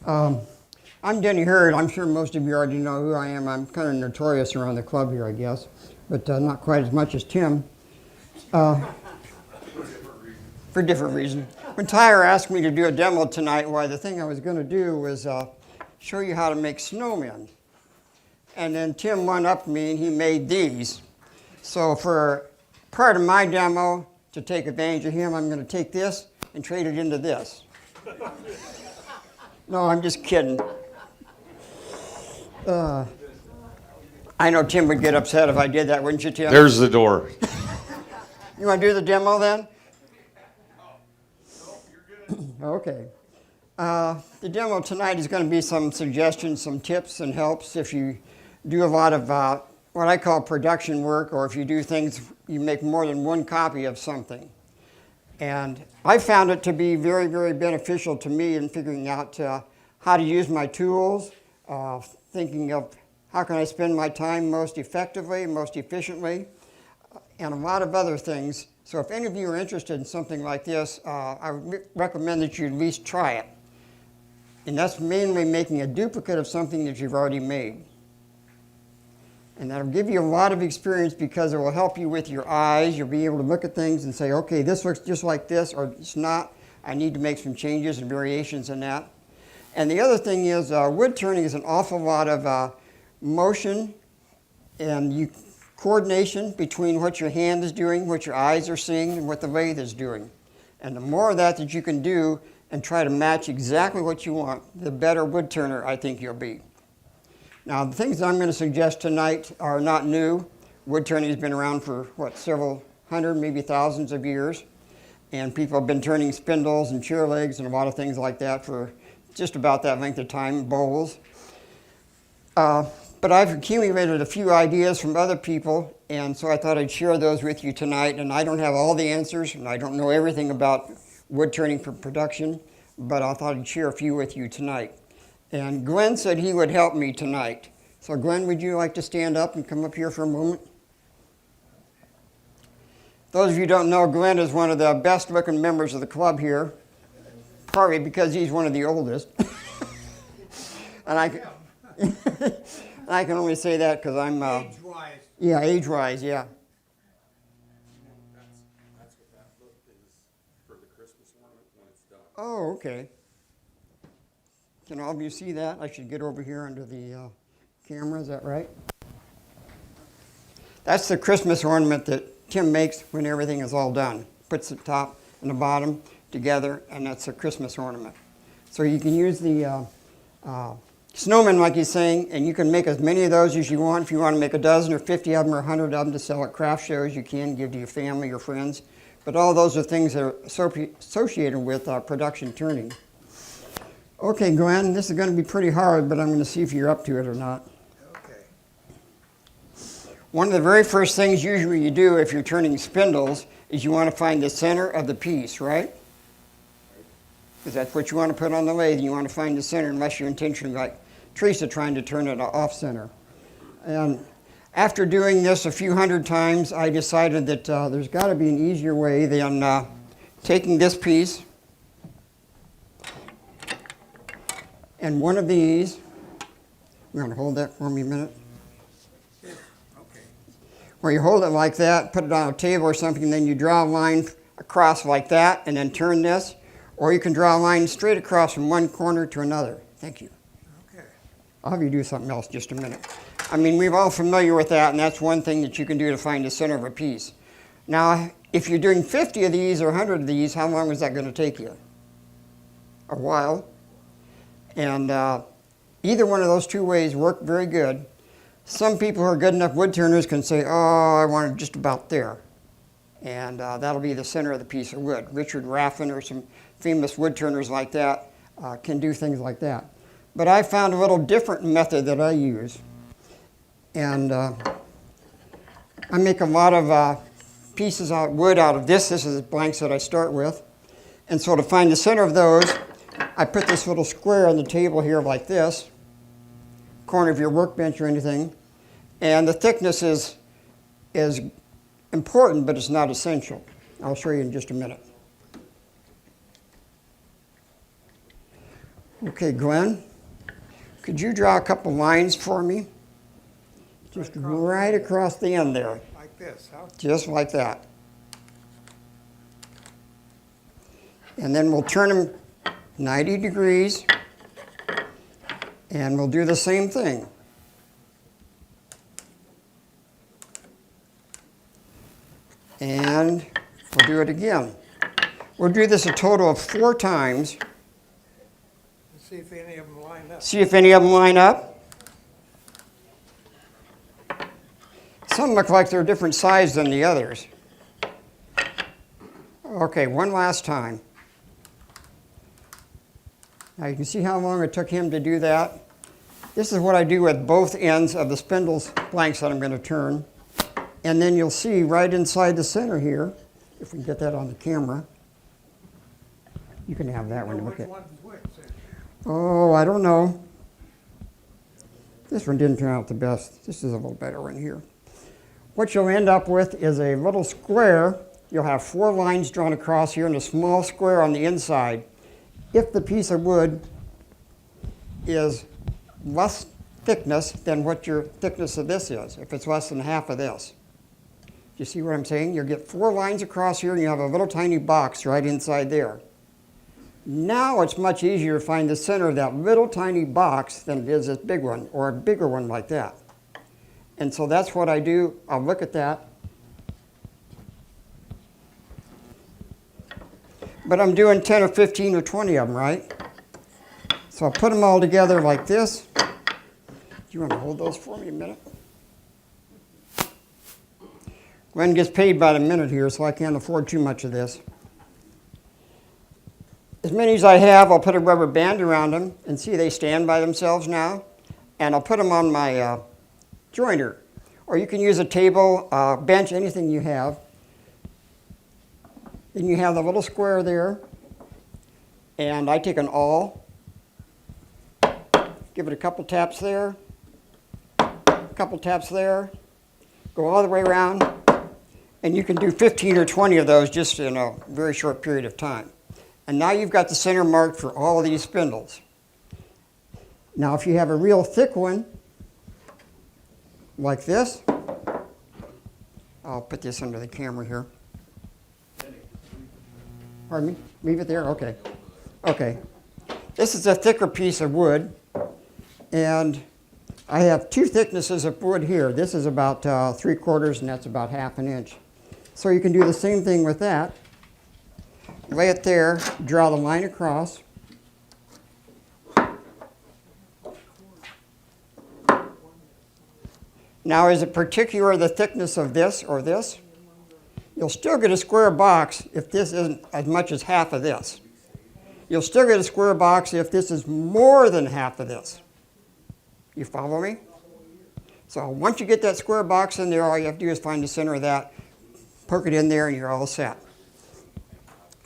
I'm Denny Hurd. I'm sure most of you already know who I am. I'm kind of notorious around the club here, I guess, but not quite as much as Tim. For different reasons. When Tyre asked me to do a demo tonight, why the thing I was going to do was show you how to make snowmen. And then Tim one-upped me and he made these. So for part of my demo, to take advantage of him, I'm going to take this and trade it into this. No, I'm just kidding. I know Tim would get upset if I did that, wouldn't you, Tim? There's the door. You want to do the demo then? Okay. The demo tonight is going to be some suggestions, some tips and helps if you do a lot of what I call production work, or if you do things, you make more than one copy of something. And I found it to be very, very beneficial to me in figuring out how to use my tools, thinking of how can I spend my time most effectively, most efficiently, and a lot of other things. So if any of you are interested in something like this, I would recommend that you at least try it. And that's mainly making a duplicate of something that you've already made. And that'll give you a lot of experience because it will help you with your eyes. You'll be able to look at things and say, okay, this looks just like this, or it's not. I need to make some changes and variations in that. And the other thing is wood turning is an awful lot of motion and coordination between what your hand is doing, what your eyes are seeing, and what the lathe is doing. And the more of that you can do and try to match exactly what you want, the better wood turner I think you'll be. Now, the things that I'm going to suggest tonight are not new. Wood turning has been around for, what, several hundred, maybe thousands of years. And people have been turning spindles and chair legs and a lot of things like that for just about that length of time, bowls. But I've accumulated a few ideas from other people, and so I thought I'd share those with you tonight. And I don't have all the answers, and I don't know everything about wood turning for production, but I thought I'd share a few with you tonight. And Glenn said he would help me tonight. So Glenn, would you like to stand up and come up here for a moment? Those of you who don't know, Glenn is one of the best looking members of the club here, partly because he's one of the oldest. And I can only say that because I'm... age-wise. Yeah, age-wise, yeah. That's what that look is for the Christmas ornament when it's done. Oh, okay. Can all of you see that? I should get over here under the camera, is that right? That's the Christmas ornament that Tim makes when everything is all done. Puts the top and the bottom together, and that's a Christmas ornament. So you can use the snowman, like he's saying, and you can make as many of those as you want. If you want to make a dozen or 50 of them or 100 of them to sell at craft shows, you can give to your family or friends. But all those are things that are associated with production turning. Okay, Glenn, this is going to be pretty hard, but I'm going to see if you're up to it or not. Okay. One of the very first things usually you do if you're turning spindles is you want to find the center of the piece, right? Because that's what you want to put on the lathe. You want to find the center unless you're intentionally, like Teresa, trying to turn it off-center. And after doing this a few hundred times, I decided that there's got to be an easier way than taking this piece and one of these. You're going to hold that for me a minute? Yeah. Okay. Where you hold it like that, put it on a table or something, and then you draw a line across like that, and then turn this. Or you can draw a line straight across from one corner to another. Thank you. Okay. I'll have you do something else just a minute. I mean, we're all familiar with that, and that's one thing that you can do to find the center of a piece. Now, if you're doing 50 of these or 100 of these, how long is that going to take you? A while. And either one of those two ways work very good. Some people who are good enough wood turners can say, oh, I want it just about there. And that'll be the center of the piece of wood. Richard Raffin or some famous wood turners like that can do things like that. But I found a little different method that I use. And I make a lot of pieces out wood out of this. This is the blanks that I start with. And so to find the center of those, I put this little square on the table here like this, corner of your workbench or anything. And the thickness is important, but it's not essential. I'll show you in just a minute. Okay, Glenn, could you draw a couple lines for me? Just right across the end there, Like this, huh? just like that. And then we'll turn them 90 degrees, and we'll do the same thing. And we'll do it again. We'll do this a total of 4 times. Let's see if any of them line up. See if any of them line up. Some look like they're different size than the others. Okay, one last time. Now you can see how long it took him to do that. This is what I do with both ends of the spindles blanks that I'm going to turn. And then you'll see right inside the center here, if we can get that on the camera. You can have that one to look Which at. one's which? Oh, I don't know. This one didn't turn out the best. This is a little better one here. What you'll end up with is a little square. You'll have 4 lines drawn across here and a small square on the inside. If the piece of wood is less thickness than what your thickness of this is, if it's less than half of this. You see what I'm saying? You'll get 4 lines across here and you have a little tiny box right inside there. Now it's much easier to find the center of that little tiny box than it is this big one, or a bigger one like that. And so that's what I do. I'll look at that. But I'm doing 10 or 15 or 20 of them, right? So I'll put them all together like this. Do you want to hold those for me a minute? Glenn gets paid by the minute here, so I can't afford too much of this. As many as I have, I'll put a rubber band around them, and see they stand by themselves now. And I'll put them on my jointer. Or you can use a table, bench, anything you have. Then you have the little square there. And I take an awl, give it a couple taps there, a couple taps there, go all the way around. And you can do 15 or 20 of those just in a very short period of time. And now you've got the center marked for all of these spindles. Now if you have a real thick one, like this, I'll put this under the camera here. Pardon me? Leave it there? Okay. Okay. This is a thicker piece of wood, and I have 2 thicknesses of wood here. This is about 3/4, and that's about 1/2 inch. So you can do the same thing with that. Lay it there, draw the line across. Now, is it particular the thickness of this or this? You'll still get a square box if this isn't as much as half of this. You'll still get a square box if this is more than half of this. You follow me? So once you get that square box in there, all you have to do is find the center of that, poke it in there, and you're all set.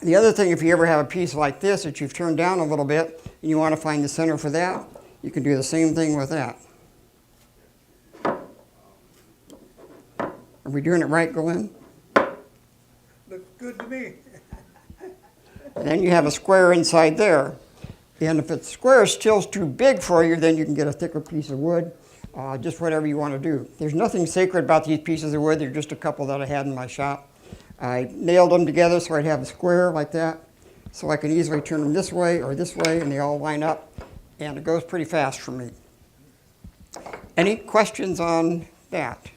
The other thing, if you ever have a piece like this that you've turned down a little bit and you want to find the center for that, you can do the same thing with that. Are we doing it right, Glenn? Looks good to me. And then you have a square inside there. And if the square is still too big for you, then you can get a thicker piece of wood, just whatever you want to do. There's nothing sacred about these pieces of wood. They're just a couple that I had in my shop. I nailed them together so I'd have a square like that, so I can easily turn them this way or this way, and they all line up, and it goes pretty fast for me. Any questions on that?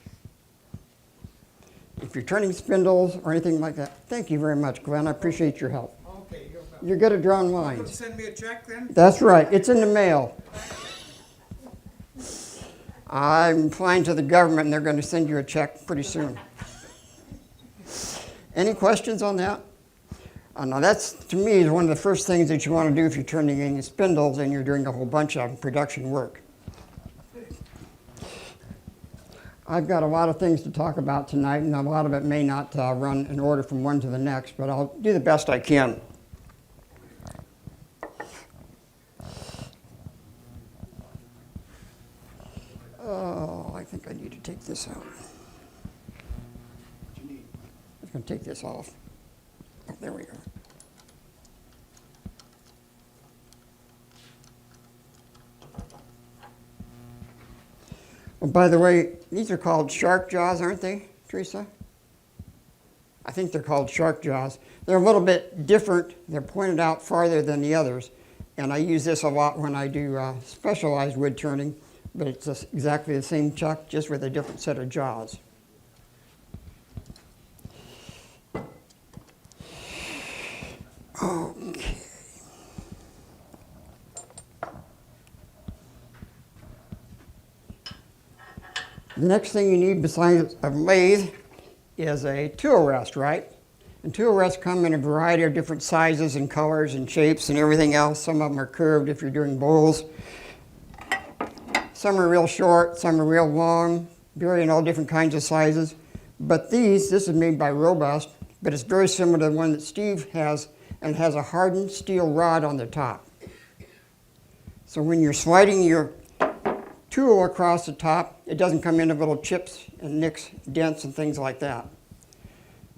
If you're turning spindles or anything like that, thank you very much, Glenn. I appreciate your help. Okay, you're welcome. You're good at drawing Gonna lines. send me a check then? That's right. It's in the mail. I'm applying to the government, and they're going to send you a check pretty soon. Any questions on that? Now that's, to me, is one of the first things that you want to do if you're turning any spindles and you're doing a whole bunch of production work. I've got a lot of things to talk about tonight, and a lot of it may not run in order from one to the next, but I'll do the best I can. Oh, I think I need to take this out. I'm going to take this off. Oh, there we go. And by the way, these are called shark jaws, aren't they, Teresa? I think they're called shark jaws. They're a little bit different. They're pointed out farther than the others. And I use this a lot when I do specialized wood turning, but it's just exactly the same chuck, just with a different set of jaws. Okay. The next thing you need besides a lathe is a tool rest, right? And tool rests come in a variety of different sizes and colors and shapes and everything else. Some of them are curved if you're doing bowls. Some are real short, some are real long, vary in all different kinds of sizes. But this is made by Robust, but it's very similar to the one that Steve has, and has a hardened steel rod on the top. So when you're sliding your tool across the top, it doesn't come into little chips and nicks, dents and things like that.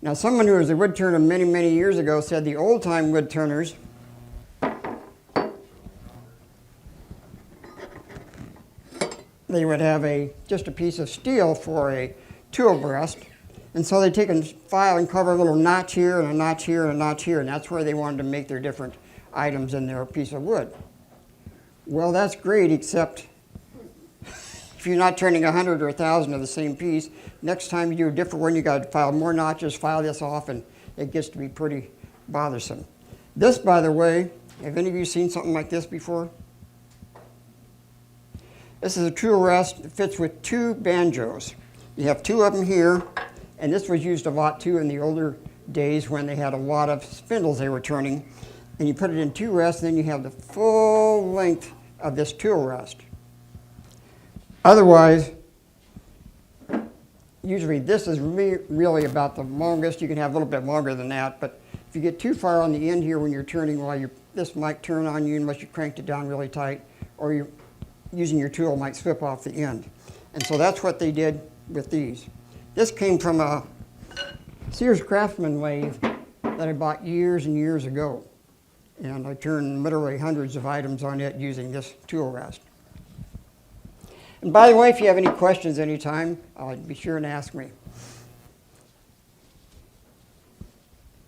Now, someone who was a wood turner many, many years ago said the old-time wood turners they would have just a piece of steel for a tool breast, and so they take a file and cover a little notch here and a notch here and a notch here, and that's where they wanted to make their different items in their piece of wood. Well, that's great, except if you're not turning 100 or 1,000 of the same piece, next time you do a different one, you got to file more notches, file this off, and it gets to be pretty bothersome. This, by the way, have any of you seen something like this before? This is a tool rest that fits with two banjos. You have two of them here, and this was used a lot too in the older days when they had a lot of spindles they were turning. And you put it in two rests, and then you have the full length of this tool rest. Otherwise, usually this is really about the longest. You can have a little bit longer than that, but if you get too far on the end here when you're turning, this might turn on you unless you cranked it down really tight, or you're using your tool might slip off the end. And so that's what they did with these. This came from a Sears Craftsman lathe that I bought years and years ago. And I turned literally hundreds of items on it using this tool rest. And by the way, if you have any questions anytime, be sure and ask me.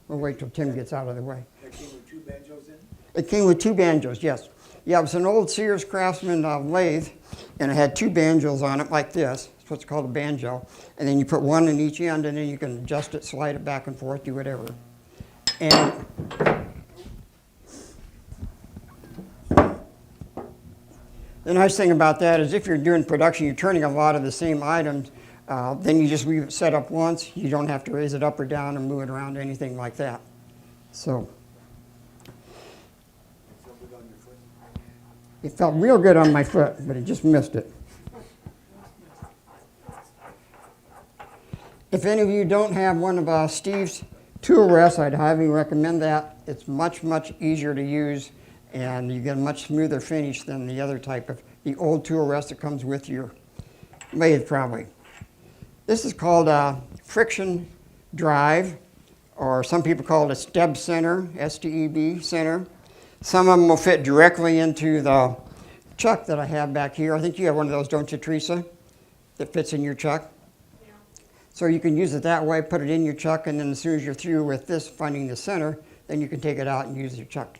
We'll wait till Tim gets out of the way. That came with two banjos in? It came with two banjos, yes. Yeah, it was an old Sears Craftsman lathe, and it had two banjos on it like this. That's what's called a banjo. And then you put one in each end, and then you can adjust it, slide it back and forth, do whatever. And the nice thing about that is if you're doing production, you're turning a lot of the same items, then you just leave it set up once. You don't have to raise it up or down or move it around or anything like that. So it felt real good on my foot, but it just missed it. If any of you don't have one of Steve's tool rests, I'd highly recommend that. It's much, much easier to use, and you get a much smoother finish than the other type of the old tool rest that comes with your lathe probably. This is called a friction drive, or some people call it a steb center, S-T-E-B center. Some of them will fit directly into the chuck that I have back here. I think you have one of those, don't you, Teresa? That fits in your chuck? Yeah. So you can use it that way, put it in your chuck, and then as soon as you're through with this, finding the center, then you can take it out and use your chuck.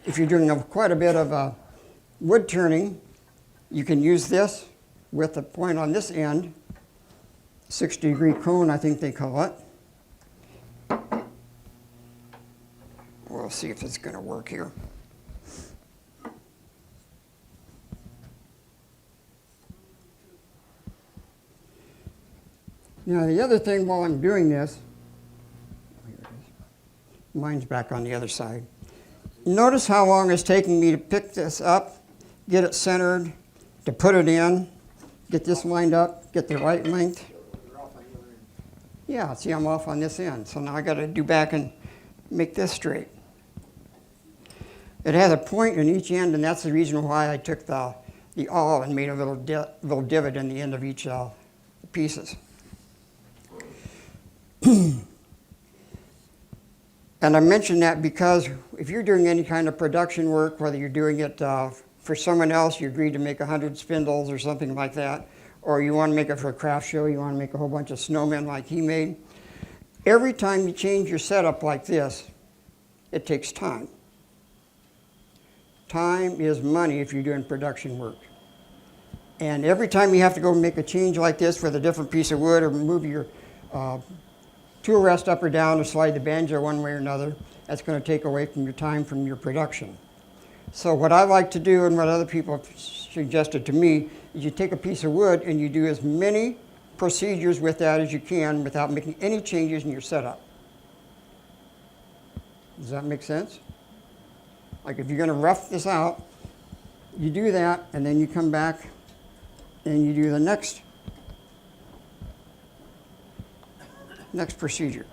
If you're doing quite a bit of wood turning, you can use this with a point on this end, 60-degree cone, I think they call it. We'll see if it's going to work here. Now the other thing while I'm doing this, here it is. Mine's back on the other side. Notice how long it's taking me to pick this up, get it centered, to put it in, get this lined up, get the right length. Yeah, see, I'm off on this end, so now I got to do back and make this straight. It has a point in each end, and that's the reason why I took the awl and made a little divot in the end of each pieces. And I mention that because if you're doing any kind of production work, whether you're doing it for someone else, you agreed to make 100 spindles or something like that, or you want to make it for a craft show, you want to make a whole bunch of snowmen like he made. Every time you change your setup like this, it takes time. Time is money if you're doing production work. And every time you have to go make a change like this with a different piece of wood or move your tool rest up or down or slide the banjo one way or another, that's going to take away from your time from your production. So what I like to do and what other people have suggested to me is you take a piece of wood and you do as many procedures with that as you can without making any changes in your setup. Does that make sense? Like if you're going to rough this out, you do that and then you come back and you do the next procedure.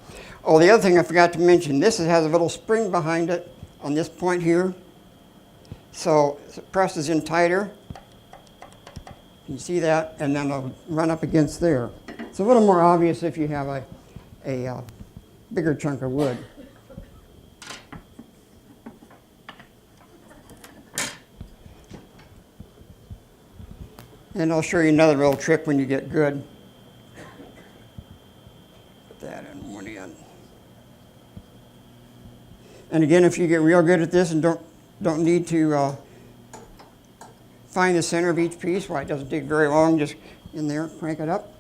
Oh, the other thing I forgot to mention, this has a little spring behind it on this point here. So it presses in tighter. You see that? And then it'll run up against there. It's a little more obvious if you have a bigger chunk of wood. And I'll show you another little trick when you get good. Put that in one end. And again, if you get real good at this and don't need to find the center of each piece, well, it doesn't take very long, just in there, crank it up.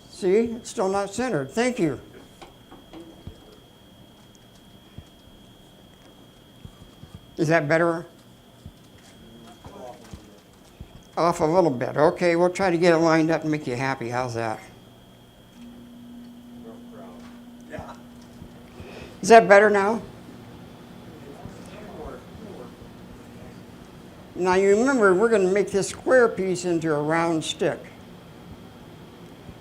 See, it's still not centered. Thank you. Is that better? Off a little bit. Okay, we'll try to get it lined up and make you happy. How's that? Yeah. Is that better now? Now you remember, we're going to make this square piece into a round stick.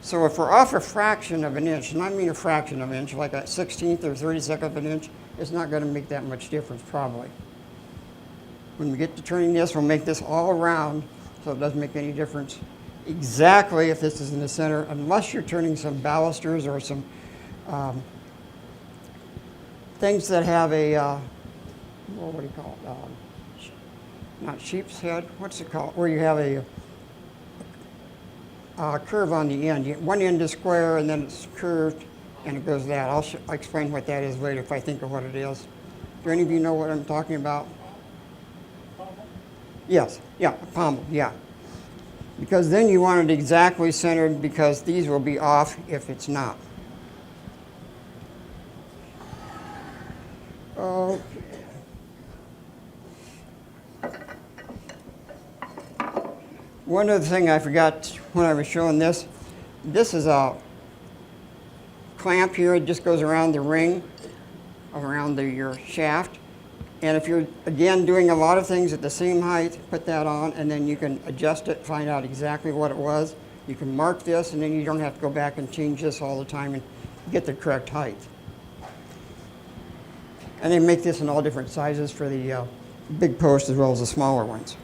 So if we're off a fraction of an inch, and I mean a fraction of an inch, like a 16th or 32nd of an inch, it's not going to make that much difference probably. When we get to turning this, we'll make this all round, so it doesn't make any difference exactly if this is in the center, unless you're turning some balusters or some things that have a, what do you call it? Not sheep's head, what's it called? Where you have a curve on the end. One end is square and then it's curved and it goes that. I'll explain what that is later if I think of what it is. Do any of you know what I'm talking about? Yes, yeah, pommel, yeah. Because then you want it exactly centered because these will be off if it's not. Okay. One other thing I forgot when I was showing this, this is a clamp here. It just goes around the ring, around your shaft. And if you're, again, doing a lot of things at the same height, put that on, and then you can adjust it, find out exactly what it was. You can mark this, and then you don't have to go back and change this all the time and get the correct height. And they make this in all different sizes for the big posts as well as the smaller ones.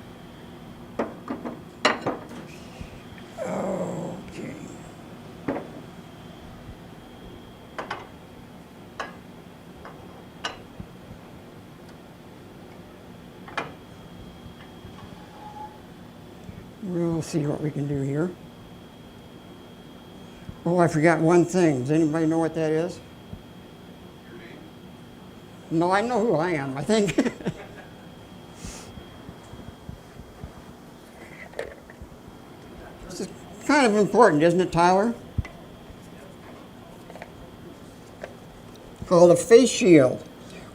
Okay. We'll see what we can do here. Oh, I forgot one thing. Does anybody know what that is? Your name? No, I know who I am, I think. This is kind of important, isn't it, Tyler? Called a face shield.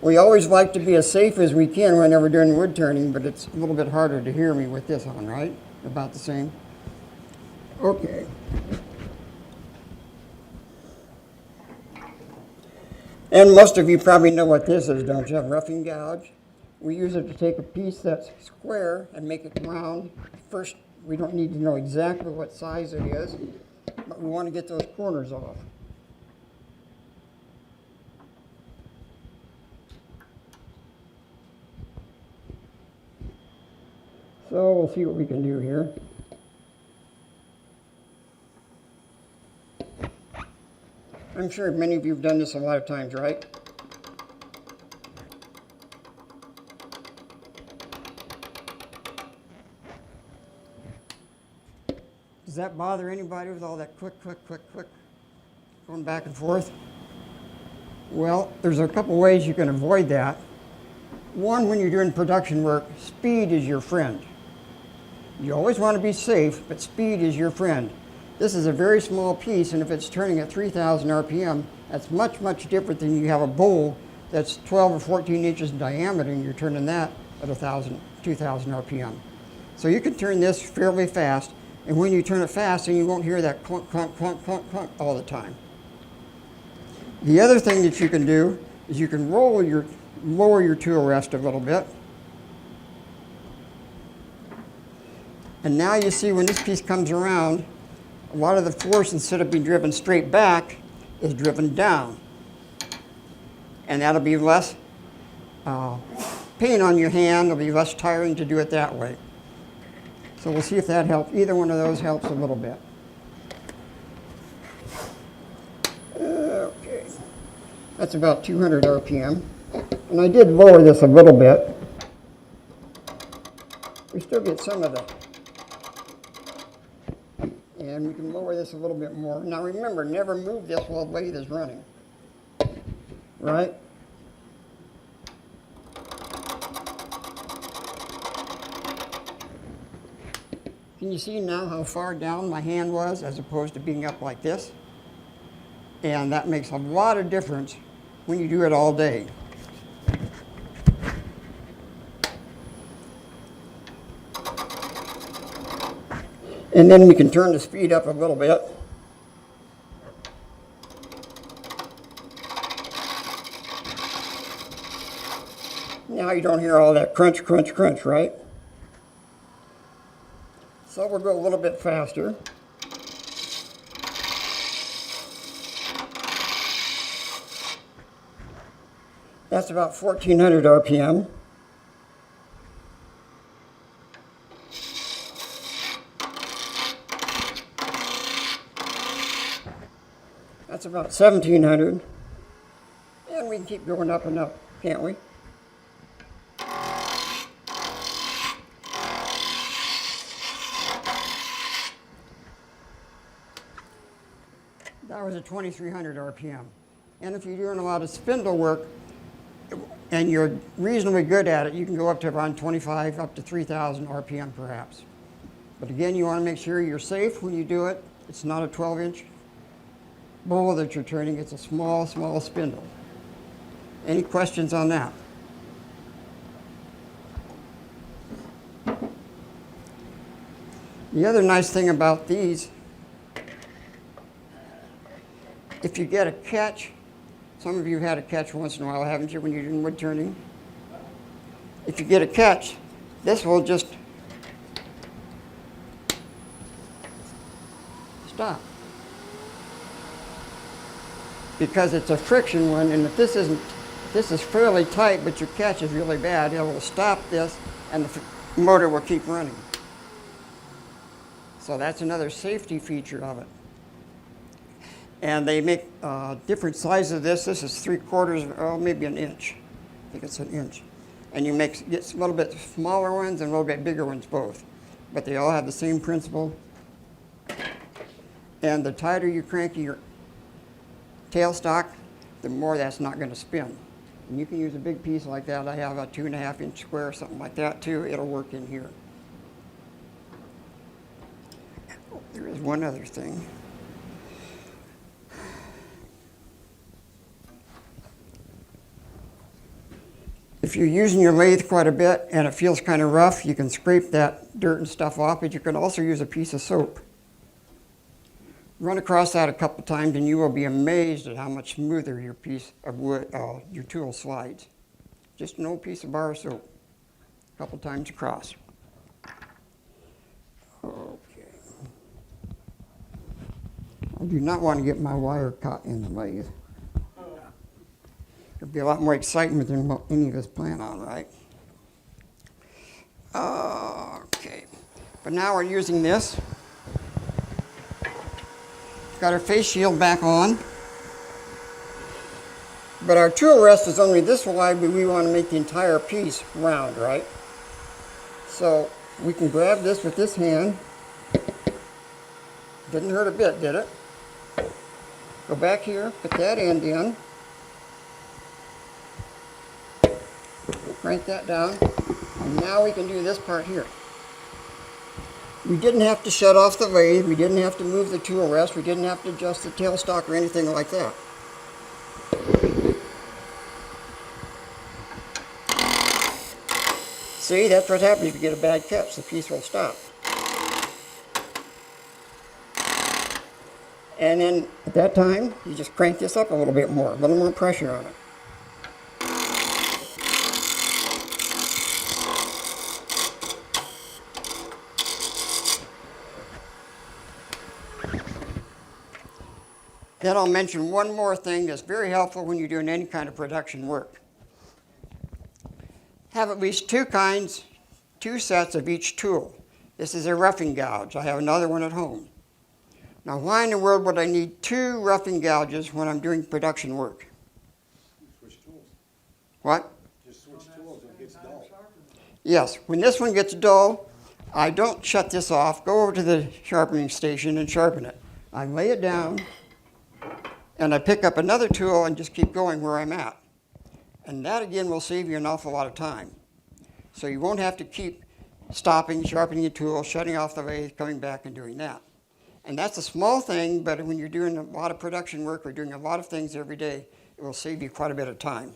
We always like to be as safe as we can whenever we're doing wood turning, but it's a little bit harder to hear me with this on, right? About the same. Okay. And most of you probably know what this is, don't you? A roughing gouge. We use it to take a piece that's square and make it round. First, we don't need to know exactly what size it is, but we want to get those corners off. So we'll see what we can do here. I'm sure many of you have done this a lot of times, right? Does that bother anybody with all that click, click, click, click, going back and forth? Well, there's a couple ways you can avoid that. One, when you're doing production work, speed is your friend. You always want to be safe, but speed is your friend. This is a very small piece, and if it's turning at 3,000 RPM, that's much, much different than you have a bowl that's 12 or 14 inches in diameter, and you're turning that at 1,000, 2,000 RPM. So you can turn this fairly fast, and when you turn it fast, then you won't hear that clunk, clunk, clunk, clunk, clunk all the time. The other thing that you can do is you can lower your tool rest a little bit. And now you see when this piece comes around, a lot of the force, instead of being driven straight back, is driven down. And that'll be less pain on your hand. It'll be less tiring to do it that way. So we'll see if that helps. Either one of those helps a little bit. Okay. That's about 200 RPM. And I did lower this a little bit. We still get some of the, and we can lower this a little bit more. Now remember, never move this while the lathe is running, right? Can you see now how far down my hand was as opposed to being up like this? And that makes a lot of difference when you do it all day. And then we can turn the speed up a little bit. Now you don't hear all that crunch, crunch, crunch, right? So we'll go a little bit faster. That's about 1,400 RPM. That's about 1,700. And we can keep going up and up, can't we? That was at 2,300 RPM. And if you're doing a lot of spindle work and you're reasonably good at it, you can go up to around 25, up to 3,000 RPM perhaps. But again, you want to make sure you're safe when you do it. It's not a 12-inch bowl that you're turning. It's a small, small spindle. Any questions on that? The other nice thing about these, if you get a catch, some of you have had a catch once in a while, haven't you, when you're doing wood turning? If you get a catch, this will just stop. Because it's a friction one, and if this is fairly tight, but your catch is really bad, it will stop this, and the motor will keep running. So that's another safety feature of it. And they make different sizes of this. This is 3/4, or maybe an inch. I think it's an inch. And you get a little bit smaller ones and a little bit bigger ones both. But they all have the same principle. And the tighter you crank your tailstock, the more that's not going to spin. And you can use a big piece like that. I have a 2.5-inch square or something like that too. It'll work in here. Oh, there is one other thing. If you're using your lathe quite a bit and it feels kind of rough, you can scrape that dirt and stuff off, but you can also use a piece of soap. Run across that a couple times and you will be amazed at how much smoother your piece of wood, your tool slides. Just an old piece of bar soap, a couple times across. Okay. I do not want to get my wire caught in the lathe. There'll be a lot more excitement than what any of us plan on, right? Okay. But now we're using this. Got our face shield back on. But our tool rest is only this wide, but we want to make the entire piece round, right? So we can grab this with this hand. Didn't hurt a bit, did it? Go back here, put that end in. Crank that down. And now we can do this part here. We didn't have to shut off the lathe. We didn't have to move the tool rest. We didn't have to adjust the tailstock or anything like that. See, that's what happens if you get a bad catch. The piece will stop. And then at that time, you just crank this up a little bit more, a little more pressure on it. Then I'll mention one more thing that's very helpful when you're doing any kind of production work. Have at least two sets of each tool. This is a roughing gouge. I have another one at home. Now, why in the world would I need two roughing gouges when I'm doing production work? Switch tools. What? Just switch tools, it gets dull. Yes, when this one gets dull, I don't shut this off, go over to the sharpening station and sharpen it. I lay it down, and I pick up another tool and just keep going where I'm at. And that again will save you an awful lot of time. So you won't have to keep stopping, sharpening your tool, shutting off the lathe, coming back and doing that. And that's a small thing, but when you're doing a lot of production work or doing a lot of things every day, it will save you quite a bit of time.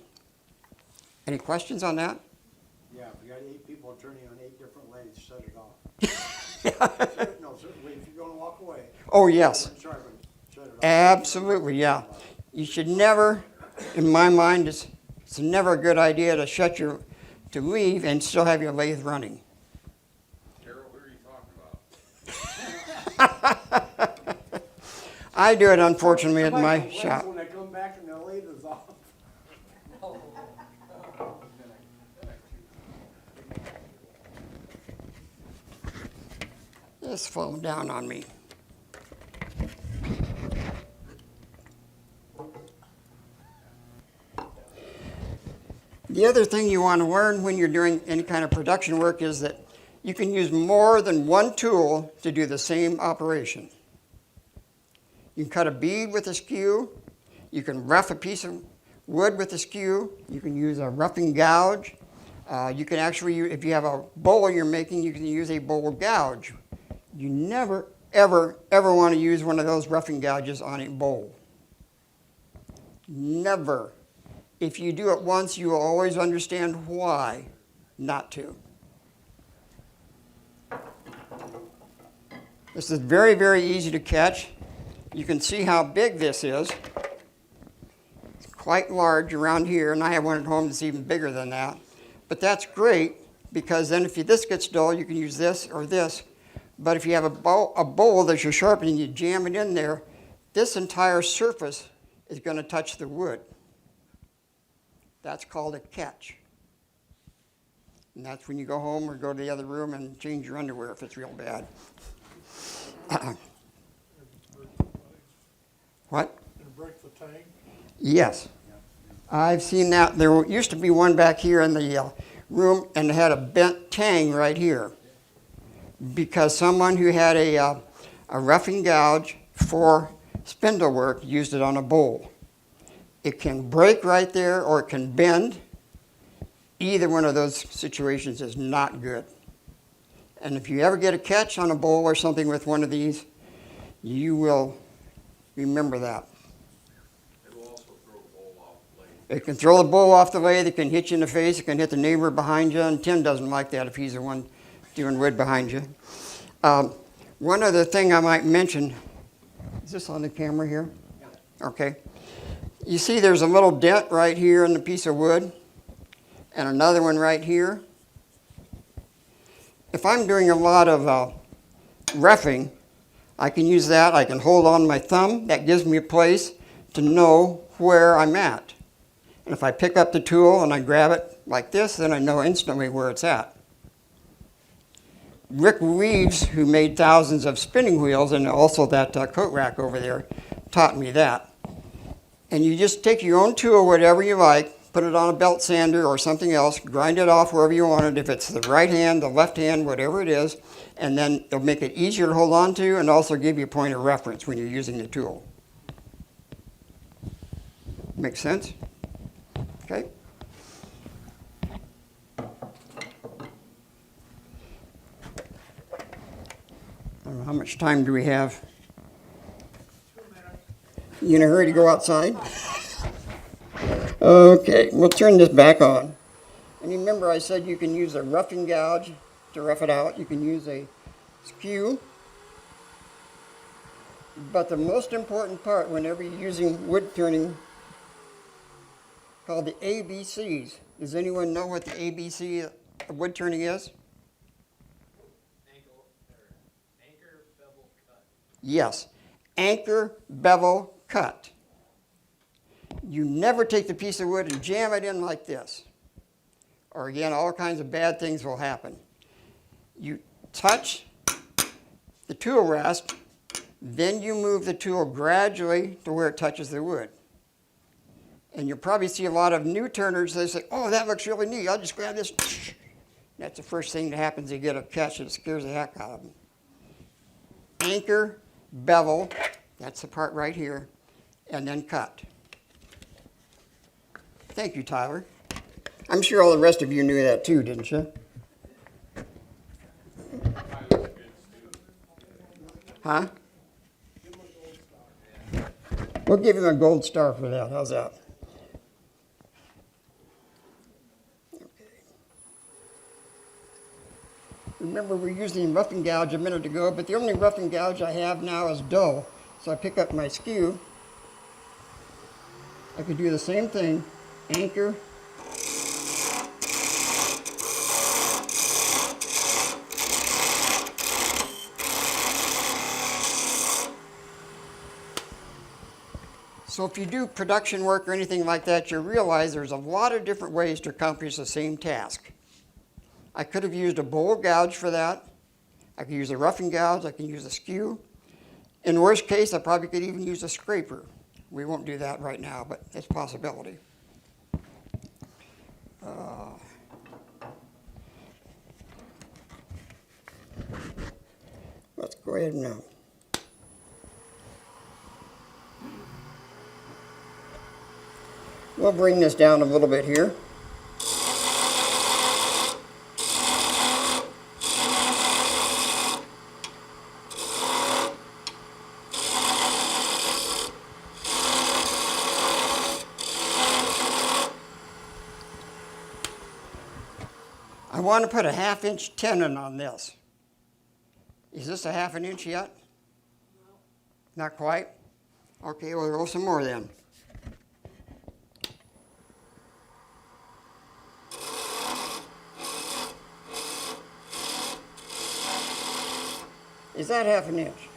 Any questions on that? Yeah, if you got 8 people turning on 8 different lathes, shut it off. No, certainly, if you're gonna walk away. Oh, yes. Sharpen, shut it off. Absolutely, yeah. You should never, in my mind, it's never a good idea to leave and still have your lathe running. Carol, who are you talking about? I do it, unfortunately, at Somebody my complains shop. when they come back and their lathe is off. It's falling down on me. The other thing you want to learn when you're doing any kind of production work is that you can use more than one tool to do the same operation. You can cut a bead with a skew. You can rough a piece of wood with a skew. You can use a roughing gouge. You can actually, if you have a bowl you're making, you can use a bowl gouge. You never, ever, ever want to use one of those roughing gouges on a bowl. Never. If you do it once, you will always understand why not to. This is very, very easy to catch. You can see how big this is. It's quite large around here, and I have one at home that's even bigger than that. But that's great, because then if this gets dull, you can use this or this. But if you have a bowl that you're sharpening, you jam it in there, this entire surface is going to touch the wood. That's called a catch. And that's when you go home or go to the other room and change your underwear if it's real bad. What? And break the tank. Yes. I've seen that. There used to be one back here in the room, and it had a bent tang right here. Because someone who had a roughing gouge for spindle work used it on a bowl. It can break right there, or it can bend. Either one of those situations is not good. And if you ever get a catch on a bowl or something with one of these, you will remember that. It will also throw the bowl off the lathe. It can throw the bowl off the lathe, it can hit you in the face, it can hit the neighbor behind you, and Tim doesn't like that if he's the one doing wood behind you. One other thing I might mention, is this on the camera here? Okay. You see there's a little dent right here in the piece of wood, and another one right here. If I'm doing a lot of roughing, I can use that. I can hold on my thumb. That gives me a place to know where I'm at. And if I pick up the tool and I grab it like this, then I know instantly where it's at. Rick Reeves, who made thousands of spinning wheels, and also that coat rack over there, taught me that. And you just take your own tool, whatever you like, put it on a belt sander or something else, grind it off wherever you want it, if it's the right hand, the left hand, whatever it is, and then it'll make it easier to hold on to and also give you a point of reference when you're using the tool. Make sense? Okay. I don't know, how much time do we have? 2 minutes. You in a hurry to go outside? Okay, we'll turn this back on. And remember I said you can use a roughing gouge to rough it out. You can use a skew. But the most important part whenever you're using wood turning, called the ABCs. Does anyone know what the ABC of wood turning is? Anchor, bevel, cut. Yes, anchor, bevel, cut. You never take the piece of wood and jam it in like this. Or again, all kinds of bad things will happen. You touch the tool rest, then you move the tool gradually to where it touches the wood. And you'll probably see a lot of new turners, they say, oh, that looks really neat, I'll just grab this. That's the first thing that happens, they get a catch and it scares the heck out of them. Anchor, bevel, that's the part right here, and then cut. Thank you, Tyler. I'm sure all the rest of you knew that too, didn't you? Huh? We'll give him a gold star for that. How's that? Okay. Remember, we were using roughing gouge a minute ago, but the only roughing gouge I have now is dull. So I pick up my skew. I could do the same thing. Anchor. So if you do production work or anything like that, you realize there's a lot of different ways to accomplish the same task. I could have used a bowl gouge for that. I could use a roughing gouge. I can use a skew. In worst case, I probably could even use a scraper. We won't do that right now, but it's a possibility. Let's go ahead now. We'll bring this down a little bit here. I want to put a 1/2 inch tenon on this. Is this a 1/2 inch yet? No. Not quite? Okay, we'll go some more then. Is that 1/2 inch?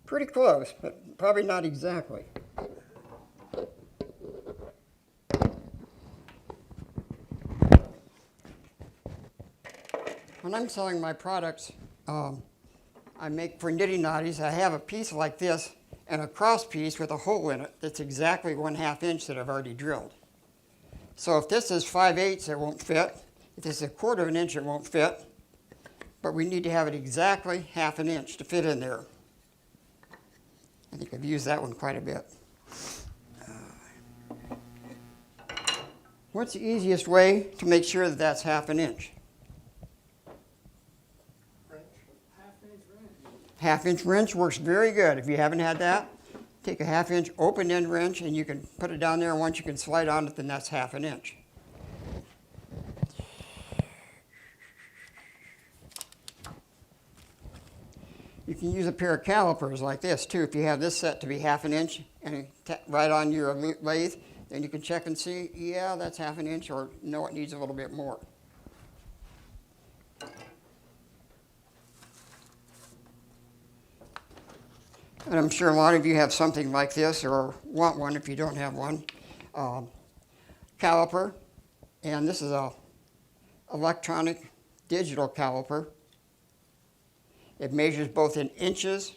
Pretty close, but probably not exactly. When I'm selling my products, I make for nitty knotties, I have a piece like this and a cross piece with a hole in it that's exactly 1/2 inch that I've already drilled. So if this is 5/8, it won't fit. If this is 1/4 inch, it won't fit. But we need to have it exactly 1/2 inch to fit in there. I think I've used that one quite a bit. What's the easiest way to make sure that that's 1/2 inch? 1/2 inch wrench works very good. If you haven't had that, take a 1/2 inch open end wrench and you can put it down there, and once you can slide on it, then that's 1/2 inch. You can use a pair of calipers like this too. If you have this set to be 1/2 inch and right on your lathe, then you can check and see, yeah, that's 1/2 inch, or no, it needs a little bit more. And I'm sure a lot of you have something like this or want one if you don't have one. Caliper, and this is a electronic digital caliper. It measures both in inches,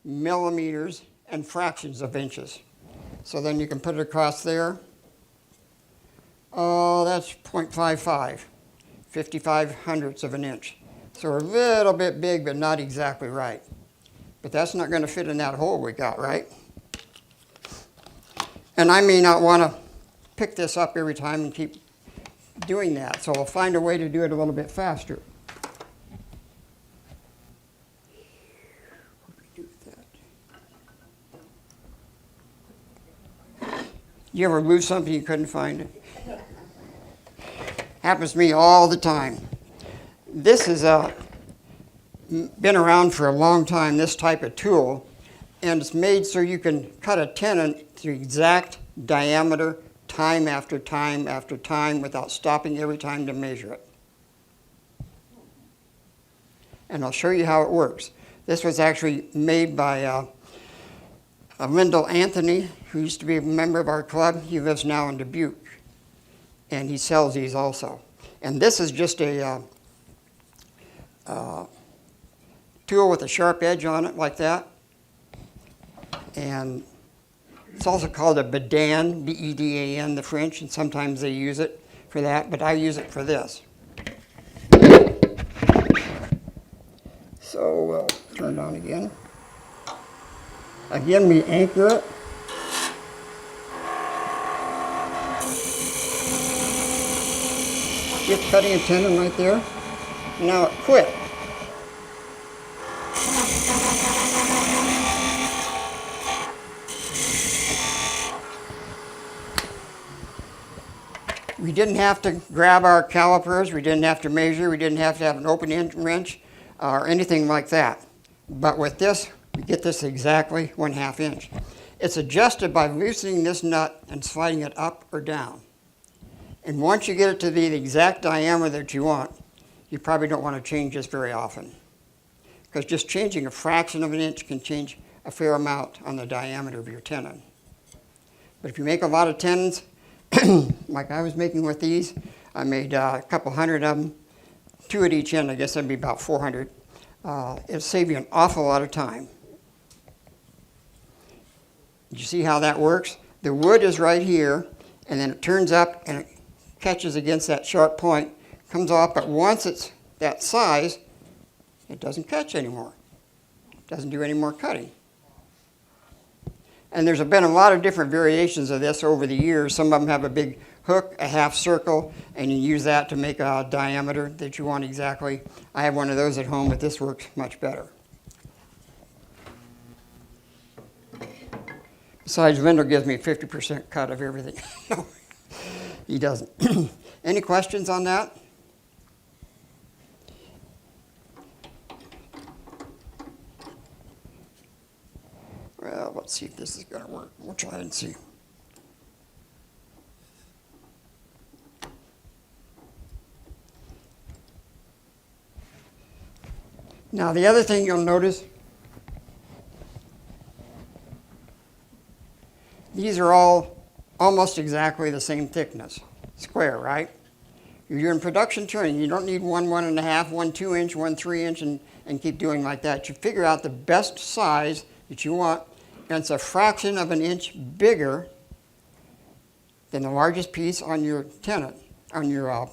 millimeters, and fractions of inches. So then you can put it across there. Oh, that's 0.55, 55 hundredths of an inch. So a little bit big, but not exactly right. But that's not going to fit in that hole we got, right? And I may not want to pick this up every time and keep doing that, so I'll find a way to do it a little bit faster. You ever lose something you couldn't find it? Happens to me all the time. This has been around for a long time, this type of tool, and it's made so you can cut a tenon to exact diameter time after time after time without stopping every time to measure it. And I'll show you how it works. This was actually made by Wendell Anthony, who used to be a member of our club. He lives now in Dubuque, and he sells these also. And this is just a tool with a sharp edge on it like that. And it's also called a bedan, B-E-D-A-N, the French, and sometimes they use it for that, but I use it for this. So we'll turn it on again. Again, we anchor it. Just cutting a tenon right there. Now it quit. We didn't have to grab our calipers, we didn't have to measure, we didn't have to have an open wrench or anything like that. But with this, we get this exactly 1/2 inch. It's adjusted by loosening this nut and sliding it up or down. And once you get it to be the exact diameter that you want, you probably don't want to change this very often. Because just changing a fraction of an inch can change a fair amount on the diameter of your tenon. But if you make a lot of tenons, like I was making with these, I made a couple hundred of them, 2 at each end. I guess that'd be about 400. It'll save you an awful lot of time. You see how that works? The wood is right here, and then it turns up and it catches against that sharp point, comes off, but once it's that size, it doesn't catch anymore. It doesn't do any more cutting. And there's been a lot of different variations of this over the years. Some of them have a big hook, a half circle, and you use that to make a diameter that you want exactly. I have one of those at home, but this works much better. Besides, Wendell gives me a 50% cut of everything. No, he doesn't. Any questions on that? Well, let's see if this is going to work. We'll try and see. Now, the other thing you'll notice, these are all almost exactly the same thickness, square, right? You're doing production turning. You don't need one 1.5, one 2 inch, one 3 inch, and keep doing like that. You figure out the best size that you want, and it's a fraction of an inch bigger than the largest piece on your tenon, on your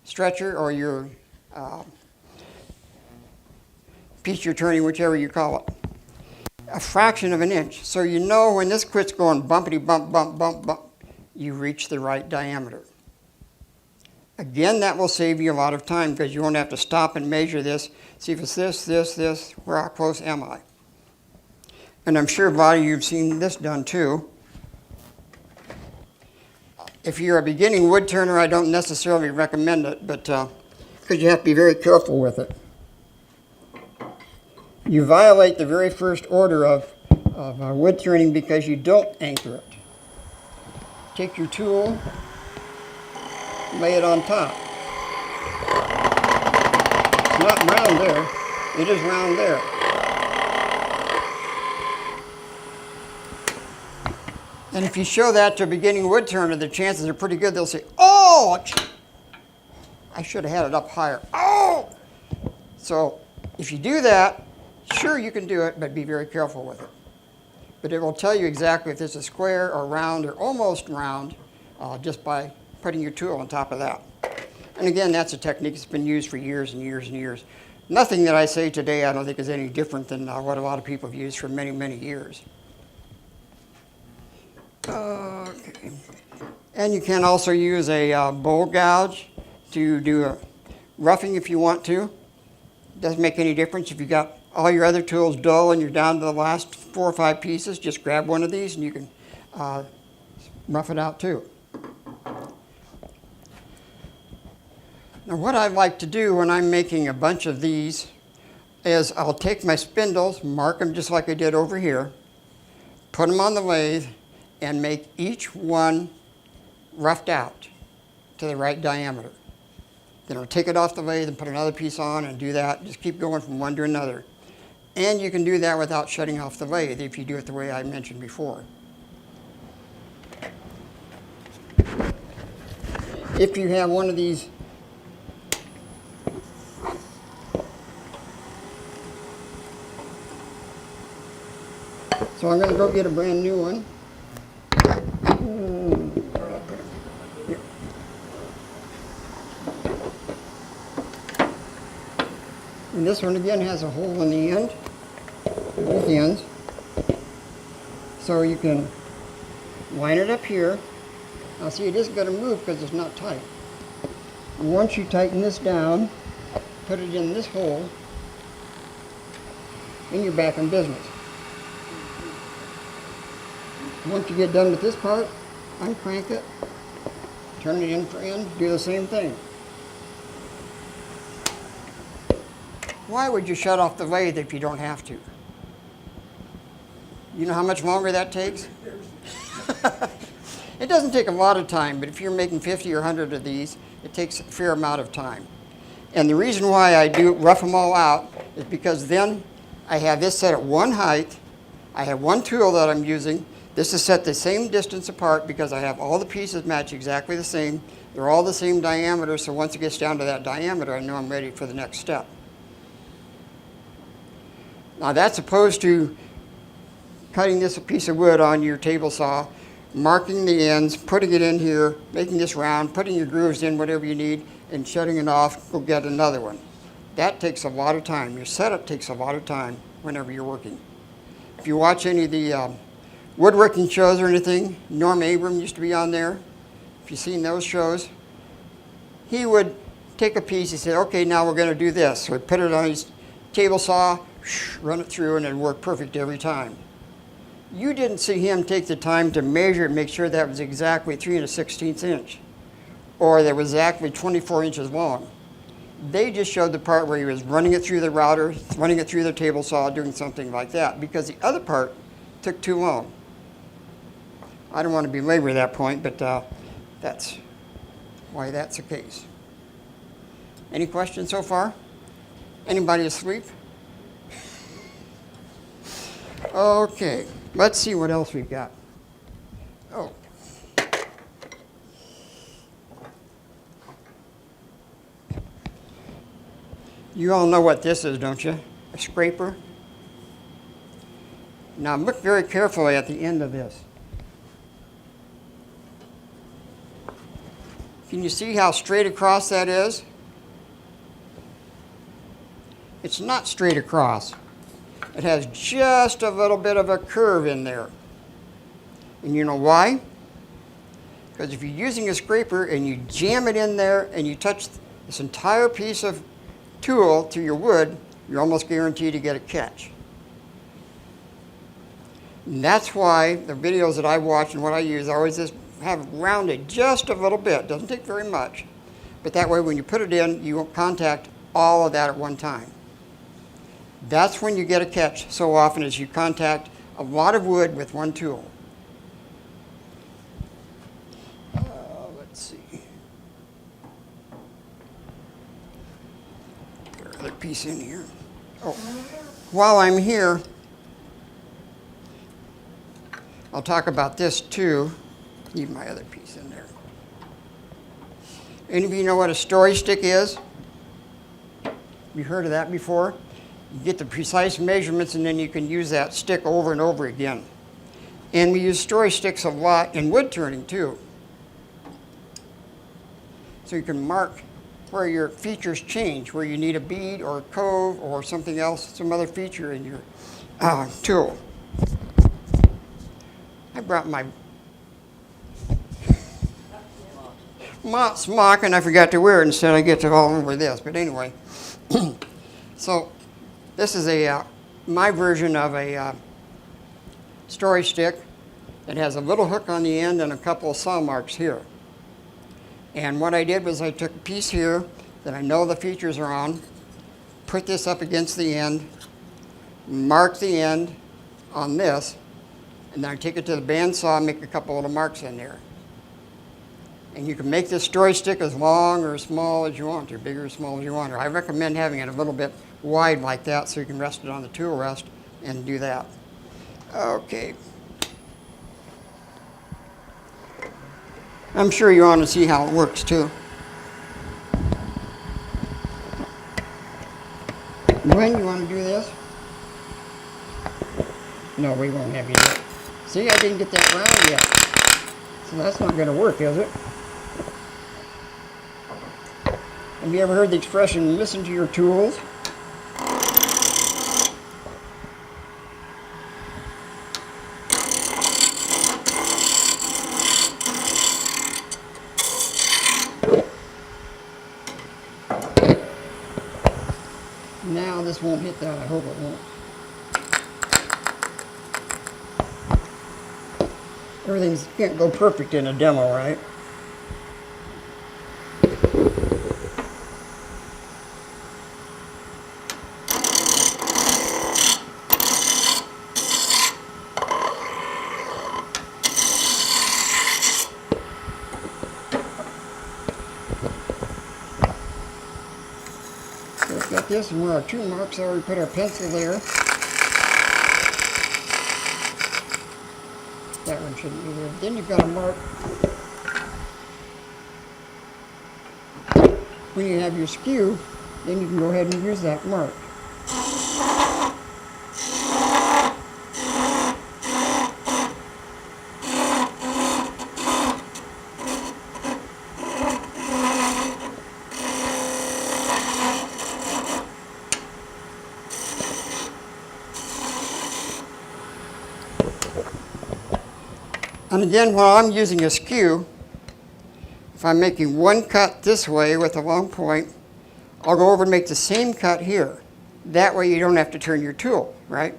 stretcher or your piece you're turning, whichever you call it. A fraction of an inch. So you know when this quits going bumpity bump, bump, bump, bump, you reach the right diameter. Again, that will save you a lot of time because you won't have to stop and measure this, see if it's this, this, this, how close am I? And I'm sure a lot of you have seen this done too. If you're a beginning wood turner, I don't necessarily recommend it, but because you have to be very careful with it. You violate the very first order of wood turning because you don't anchor it. Take your tool, lay it on top. It's not round there, it is round there. And if you show that to a beginning wood turner, the chances are pretty good they'll say, oh, I should have had it up higher. Oh! So if you do that, sure you can do it, but be very careful with it. but it will tell you exactly if this is square or round or almost round just by putting your tool on top of that. And again, that's a technique that's been used for years and years and years. Nothing that I say today I don't think is any different than what a lot of people have used for many, many years. Okay. And you can also use a bowl gouge to do a roughing if you want to. Doesn't make any difference if you got all your other tools dull and you're down to the last 4 or 5 pieces. Just grab one of these and you can rough it out too. Now what I like to do when I'm making a bunch of these is I'll take my spindles, mark them just like I did over here, put them on the lathe, and make each one roughed out to the right diameter. Then I'll take it off the lathe and put another piece on and do that. Just keep going from one to another. And you can do that without shutting off the lathe if you do it the way I mentioned before. If you have one of these so I'm going to go get a brand new one. And this one again has a hole in the end, both ends. So you can line it up here. Now see, it isn't going to move because it's not tight. And once you tighten this down, put it in this hole, and you're back in business. Once you get done with this part, uncrank it, turn it end for end, do the same thing. Why would you shut off the lathe if you don't have to? You know how much longer that takes? It doesn't take a lot of time, but if you're making 50 or 100 of these, it takes a fair amount of time. And the reason why I do rough them all out is because then I have this set at one height, I have one tool that I'm using. This is set the same distance apart because I have all the pieces match exactly the same. They're all the same diameter, so once it gets down to that diameter, I know I'm ready for the next step. Now that's opposed to cutting this piece of wood on your table saw, marking the ends, putting it in here, making this round, putting your grooves in, whatever you need, and shutting it off, go get another one. That takes a lot of time. Your setup takes a lot of time whenever you're working. If you watch any of the woodworking shows or anything, Norm Abram used to be on there. If you've seen those shows, he would take a piece, he said, okay, now we're going to do this. So he'd put it on his table saw, run it through, and it'd work perfect every time. You didn't see him take the time to measure and make sure that was exactly 3 1/16 inch, or that was exactly 24 inches long. They just showed the part where he was running it through the router, running it through the table saw, doing something like that, because the other part took too long. I don't want to belabor that point, but that's why that's the case. Any questions so far? Anybody asleep? Okay, let's see what else we've got. Oh. You all know what this is, don't you? A scraper. Now look very carefully at the end of this. Can you see how straight across that is? It's not straight across. It has just a little bit of a curve in there. And you know why? Because if you're using a scraper and you jam it in there and you touch this entire piece of tool through your wood, you're almost guaranteed to get a catch. And that's why the videos that I watch and what I use, I always just have it rounded just a little bit. Doesn't take very much. But that way when you put it in, you won't contact all of that at one time. That's when you get a catch so often as you contact a lot of wood with one tool. Let's see. Get another piece in here. Oh, while I'm here, I'll talk about this too. Leave my other piece in there. Any of you know what a story stick is? You heard of that before? You get the precise measurements and then you can use that stick over and over again. And we use story sticks a lot in wood turning too. So you can mark where your features change, where you need a bead or a cove or something else, some other feature in your tool. I brought my smock and I forgot to wear it. Instead I get to all over this. But anyway, so this is my version of a story stick. It has a little hook on the end and a couple of saw marks here. And what I did was I took a piece here that I know the features are on, put this up against the end, mark the end on this, and then I take it to the bandsaw and make a couple little marks in there. And you can make this story stick as long or as small as you want, or big or small as you want. I recommend having it a little bit wide like that so you can rest it on the tool rest and do that. Okay. I'm sure you want to see how it works too. Gwen, you want to do this? No, we won't have you do it. See, I didn't get that round yet. So that's not going to work, is it? Have you ever heard the expression, listen to your tools? Now this won't hit that, I hope it won't. Everything can't go perfect in a demo, right? So we've got this and where our 2 marks are, we put our pencil there. That one shouldn't be there. Then you've got a mark. When you have your skew, then you can go ahead and use that mark. And again, while I'm using a skew, if I'm making one cut this way with a long point, I'll go over and make the same cut here. That way you don't have to turn your tool, right?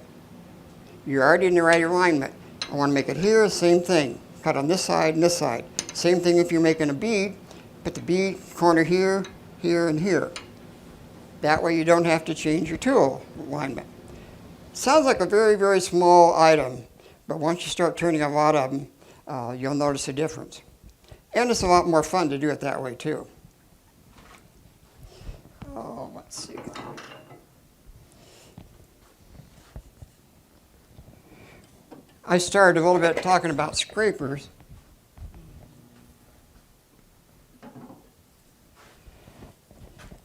You're already in the right alignment. I want to make it here, same thing. Cut on this side and this side. Same thing if you're making a bead. Put the bead corner here, here, and here. That way you don't have to change your tool alignment. Sounds like a very, very small item, but once you start turning a lot of them, you'll notice a difference. And it's a lot more fun to do it that way too. Oh, let's see. I started a little bit talking about scrapers.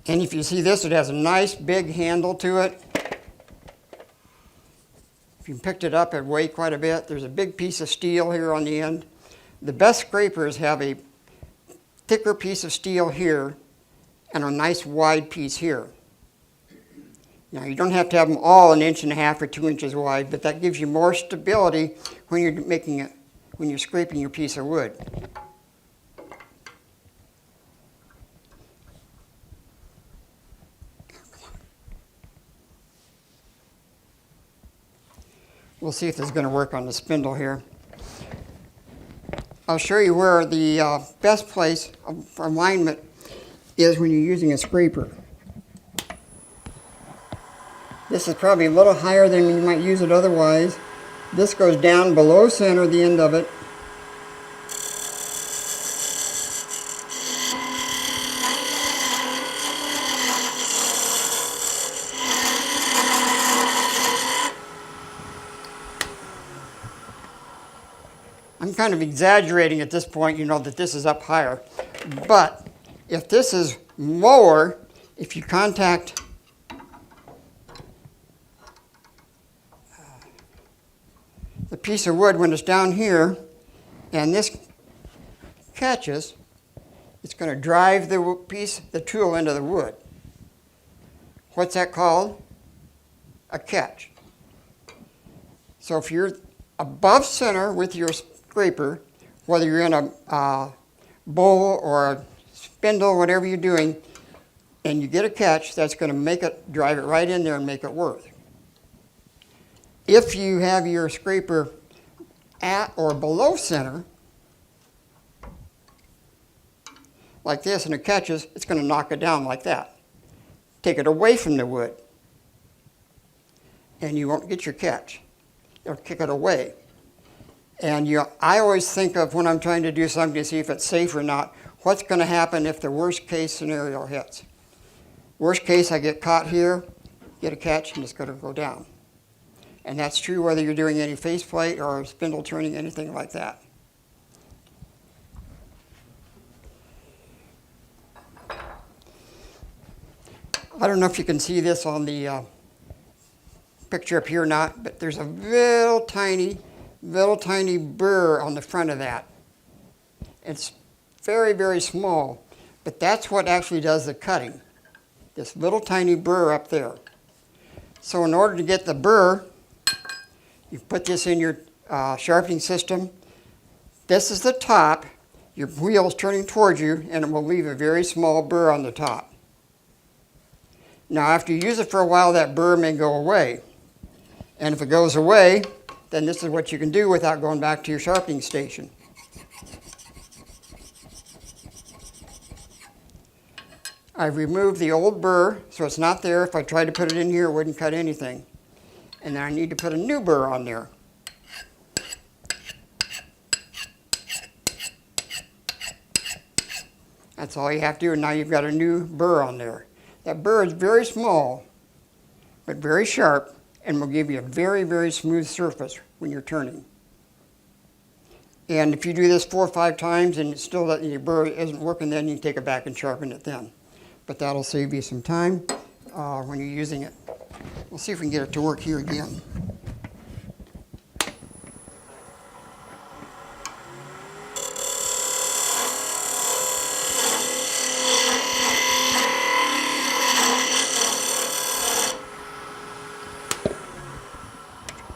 And if you see this, it has a nice big handle to it. If you picked it up, it weighed quite a bit. There's a big piece of steel here on the end. The best scrapers have a thicker piece of steel here and a nice wide piece here. Now, you don't have to have them all 1.5 inches or 2 inches wide, but that gives you more stability when you're making it, when you're scraping your piece of wood. We'll see if this is going to work on the spindle here. I'll show you where the best place for alignment is when you're using a scraper. This is probably a little higher than you might use it otherwise. This goes down below center, the end of it. I'm kind of exaggerating at this point, you know, that this is up higher. But if this is lower, if you contact the piece of wood, when it's down here, and this catches, it's going to drive the tool into the wood. What's that called? A catch. So if you're above center with your scraper, whether you're in a bowl or a spindle, whatever you're doing, and you get a catch, that's going to make it, drive it right in there and make it work. If you have your scraper at or below center, like this, and it catches, it's going to knock it down like that. Take it away from the wood, and you won't get your catch. It'll kick it away. And I always think of when I'm trying to do something to see if it's safe or not, what's going to happen if the worst case scenario hits. Worst case, I get caught here, get a catch, and it's going to go down. And that's true whether you're doing any faceplate or spindle turning, anything like that. I don't know if you can see this on the picture up here or not, but there's a little tiny burr on the front of that. It's very, very small, but that's what actually does the cutting. This little tiny burr up there. So in order to get the burr, you put this in your sharpening system. This is the top. Your wheel's turning towards you, and it will leave a very small burr on the top. Now, after you use it for a while, that burr may go away. And if it goes away, then this is what you can do without going back to your sharpening station. I've removed the old burr, so it's not there. If I tried to put it in here, it wouldn't cut anything. And then I need to put a new burr on there. That's all you have to do, and now you've got a new burr on there. That burr is very small, but very sharp, and will give you a very, very smooth surface when you're turning. And if you do this 4 or 5 times and still your burr isn't working, then you can take it back and sharpen it then. But that'll save you some time when you're using it. We'll see if we can get it to work here again.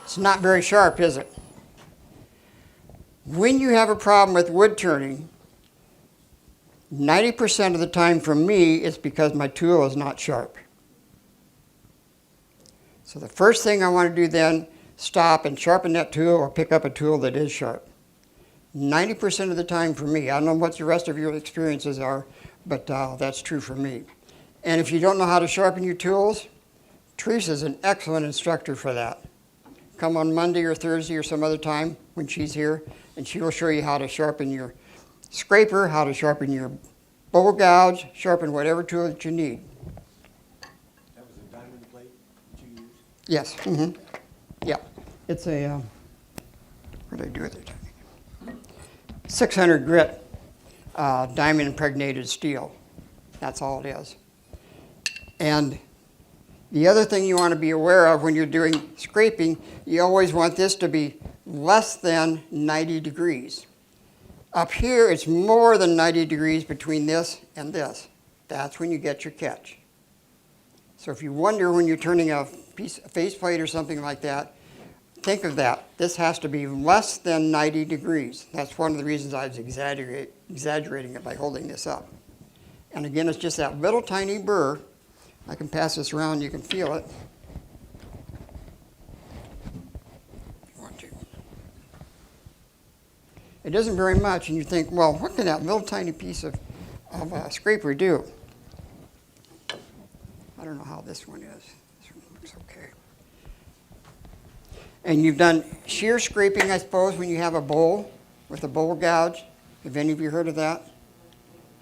It's not very sharp, is it? When you have a problem with wood turning, 90% of the time for me, it's because my tool is not sharp. So the first thing I want to do then, stop and sharpen that tool or pick up a tool that is sharp. 90% of the time for me. I don't know what the rest of your experiences are, but that's true for me. And if you don't know how to sharpen your tools, Teresa's an excellent instructor for that. Come on Monday or Thursday or some other time when she's here, and she will show you how to sharpen your scraper, how to sharpen your bowl gouge, sharpen whatever tool that you need. That was a diamond plate that you used? Yes. Mm-hmm. Yeah. It's a, what did I do with it? 600 grit diamond impregnated steel. That's all it is. And the other thing you want to be aware of when you're doing scraping, you always want this to be less than 90 degrees. Up here, it's more than 90 degrees between this and this. That's when you get your catch. So if you wonder when you're turning a faceplate or something like that, think of that. This has to be less than 90 degrees. That's one of the reasons I was exaggerating it by holding this up. And again, it's just that little tiny burr. I can pass this around, you can feel it. If you want to. It isn't very much, and you think, well, what can that little tiny piece of scraper do? I don't know how this one is. This one looks okay. And you've done shear scraping, I suppose, when you have a bowl with a bowl gouge. Have any of you heard of that?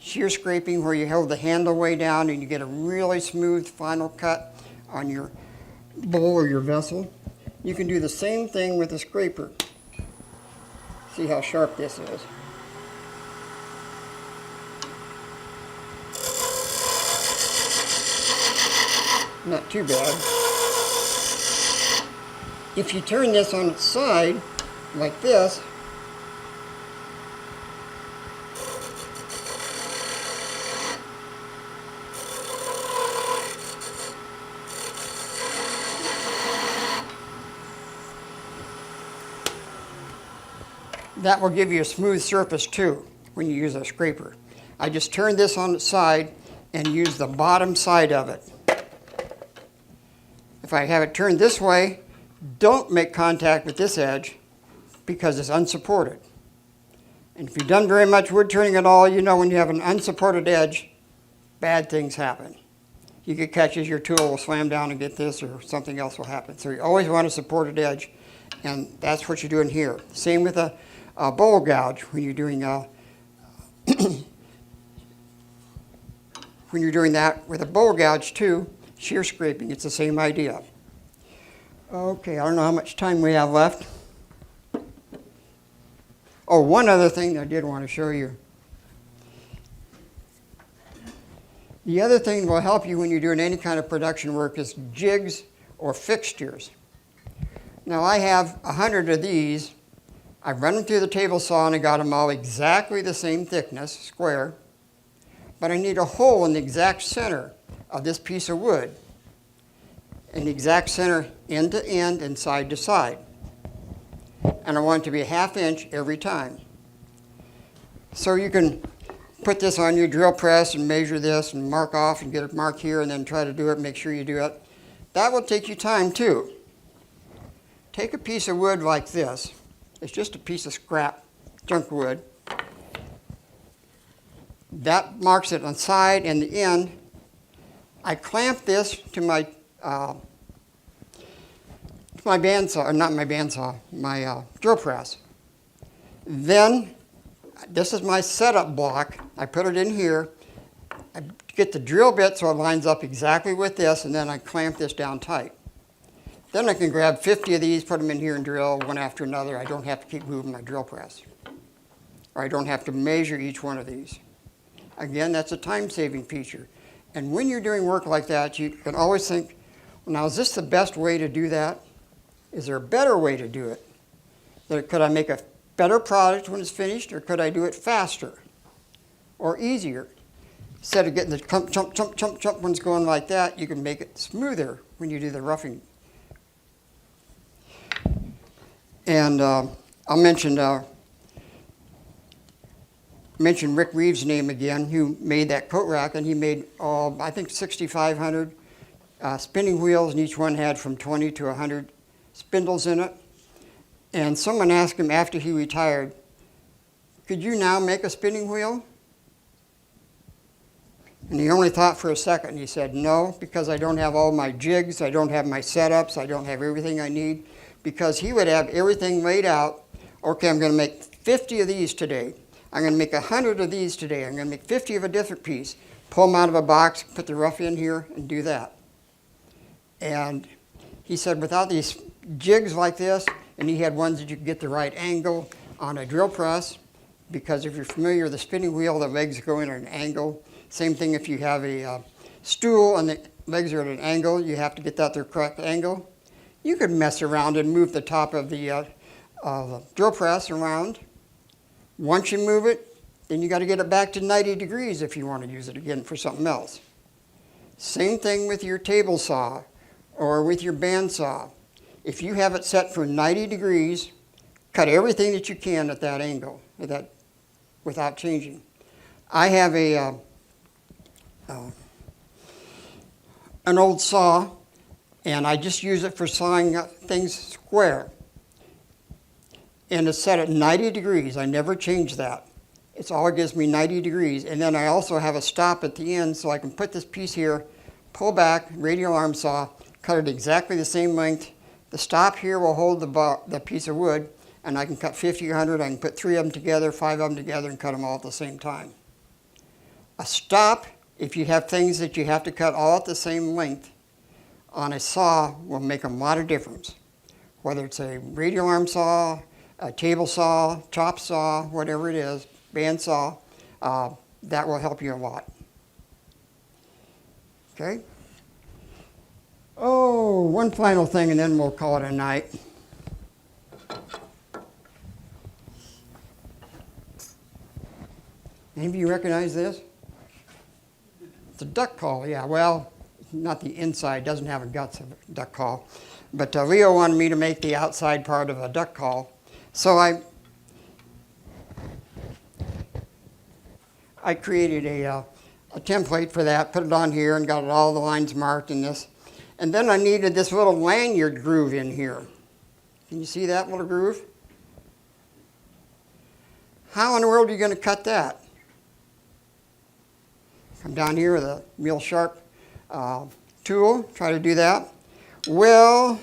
Shear scraping, where you hold the handle way down and you get a really smooth final cut on your bowl or your vessel. You can do the same thing with a scraper. See how sharp this is. Not too bad. If you turn this on its side, like this, that will give you a smooth surface too when you use a scraper. I just turn this on its side and use the bottom side of it. If I have it turned this way, don't make contact with this edge because it's unsupported. And if you've done very much wood turning at all, you know when you have an unsupported edge, bad things happen. You get catches, your tool will slam down and get this, or something else will happen. So you always want a supported edge, and that's what you're doing here. Same with a bowl gouge when you're doing when you're doing that with a bowl gouge too, shear scraping, it's the same idea. Okay, I don't know how much time we have left. Oh, one other thing I did want to show you. The other thing that will help you when you're doing any kind of production work is jigs or fixtures. Now I have 100 of these. I've run them through the table saw and I got them all exactly the same thickness, square. But I need a hole in the exact center of this piece of wood. In the exact center, end to end and side to side. And I want it to be a ½ inch every time. So you can put this on your drill press and measure this and mark off and get a mark here and then try to do it, make sure you do it. That will take you time too. Take a piece of wood like this. It's just a piece of scrap junk wood. That marks it on the side and the end. I clamp this to my bandsaw, or not my bandsaw, my drill press. Then, this is my setup block. I put it in here. I get the drill bit so it lines up exactly with this, and then I clamp this down tight. Then I can grab 50 of these, put them in here and drill one after another. I don't have to keep moving my drill press. Or I don't have to measure each one of these. Again, that's a time-saving feature. And when you're doing work like that, you can always think, well, now is this the best way to do that? Is there a better way to do it? Could I make a better product when it's finished, or could I do it faster or easier? Instead of getting the chump, chump, chump, chump, chump when it's going like that, you can make it smoother when you do the roughing. And I'll mention Rick Reeves' name again, who made that coat rack, and he made, I think, 6,500 spinning wheels, and each one had from 20 to 100 spindles in it. And someone asked him after he retired, could you now make a spinning wheel? And he only thought for a second. He said, no, because I don't have all my jigs, I don't have my setups, I don't have everything I need. Because he would have everything laid out. Okay, I'm going to make 50 of these today. I'm going to make 100 of these today. I'm going to make 50 of a different piece. Pull them out of a box, put the rough in here, and do that. And he said without these jigs like this, and he had ones that you could get the right angle on a drill press, because if you're familiar with the spinning wheel, the legs go in at an angle. Same thing if you have a stool and the legs are at an angle, you have to get that to the correct angle. You could mess around and move the top of the drill press around. Once you move it, then you got to get it back to 90 degrees if you want to use it again for something else. Same thing with your table saw or with your bandsaw. If you have it set for 90 degrees, cut everything that you can at that angle, without changing. I have an old saw, and I just use it for sawing things square. And it's set at 90 degrees. I never change that. It always gives me 90 degrees. And then I also have a stop at the end so I can put this piece here, pull back, radial arm saw, cut it exactly the same length. The stop here will hold the piece of wood, and I can cut 50 or 100. I can put 3 of them together, 5 of them together, and cut them all at the same time. A stop, if you have things that you have to cut all at the same length, on a saw will make a lot of difference. Whether it's a radial arm saw, a table saw, chop saw, whatever it is, band saw, that will help you a lot. Okay? Oh, one final thing and then we'll call it a night. Any of you recognize this? It's a duck call, yeah. Well, not the inside, doesn't have a guts of a duck call. But Leo wanted me to make the outside part of a duck call. So I created a template for that, put it on here, and got all the lines marked in this. And then I needed this little lanyard groove in here. Can you see that little groove? How in the world are you going to cut that? Come down here with a real sharp tool, try to do that. Well,